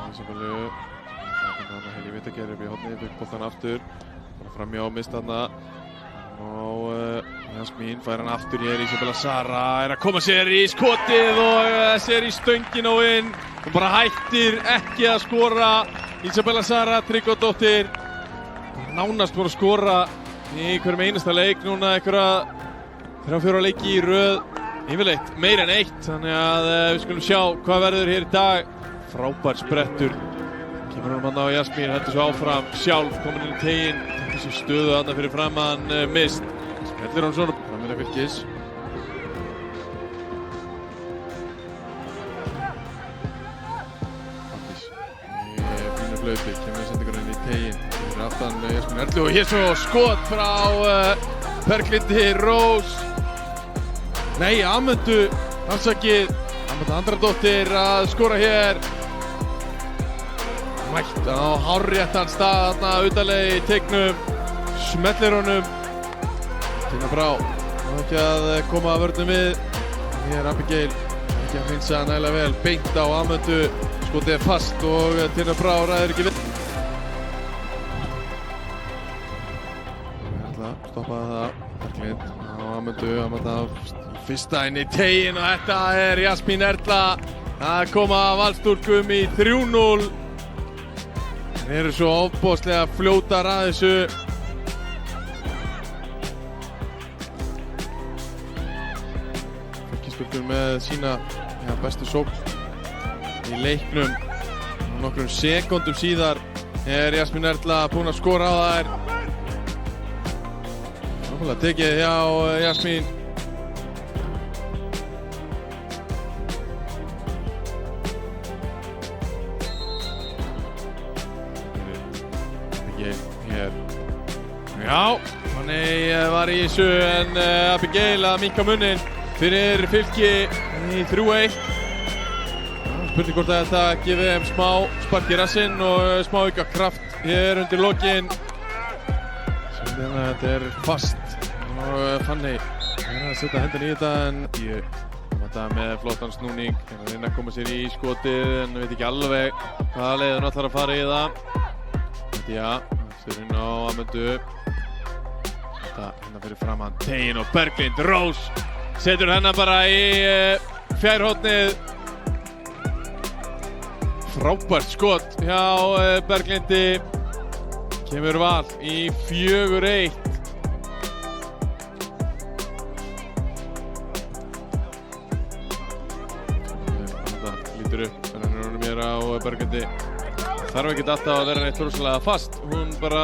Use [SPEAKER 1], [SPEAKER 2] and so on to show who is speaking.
[SPEAKER 1] Ísabellu. Helvíti gerir upp í hornið, fikk boltan aftur. Bara framjá, mist þarna. Og Jasmín fær hann aftur hér. Ísabella Sara að koma sér í skotið og sér í stöngin og inn. Hún bara hættir ekki að skora. Ísabella Sara Tryggvadóttir. Nánast voru að skora í hverjum einasta leik. Núna einhverja 3-4 leiki í röð. Yfirleitt meira en eitt. Þannig að við skulum sjá hvað verður hér í dag. Frábær sprettur. Kemur hann á Jasmín, heldur svo áfram, sjálf komin inn í teginn, þessu stöðu þarna fyrir framan mist. Skellir hann svona, frammeina Fylkis. Fylkis, fínu flauti, kemur sendingarinn í teginn, fyrir aftan Jasmín Erlu og hér svo skot frá Berglindi Rós. Nei, Amöndu, afsakið, Amönda Andradóttir að skora hér. Mætt á hárréttan stað þarna utarlega í teignum, smellir honum. Tina Brá, ekki að koma að vörnum við. Hér Abigail, ekki að hreinsa nægilega vel, beint á Amöndu, skotið er fast og Tina Brá ræður ekki við. Ég ætla að stoppa það, Berglind á Amöndu, Amönda fyrsta inn í teginn og þetta er Jasmín Erla að koma Valsstúlkum í 3-0. Þeir eru svo ofboðslega fljótar að þessu. Fylkisstúlkur með sína bestu sókn í leiknum. Nokkrum sekúndum síðar er Jasmín Erla búin að skora á þær. Nákvæmlega tekið hjá Jasmín. Hér. Já, þannig var í þessu en Abigail að minnka munnin fyrir Fylki í 3-1. Spurning hvort að þetta gefi þeim smá spark í rassinn og smá auka kraft hér undir lokin. Þetta er fast og Fanny er að setja hendin í þetta en þetta með flottan snúning er að reyna að koma sér í skotið en veit ekki alveg hvaða leið hún ætlar að fara í það. Já, fyrir inn á Amöndu. Þetta hérna fyrir framan teginn og Berglind Rós setur hennar bara í fjærhornið. Frábært skot hjá Berglindi. Kemur Val í 4-1. Þetta lítur upp, þannig að hún er mér á Berglindi. Þarf ekki alltaf að vera neitt rosalega fast, hún bara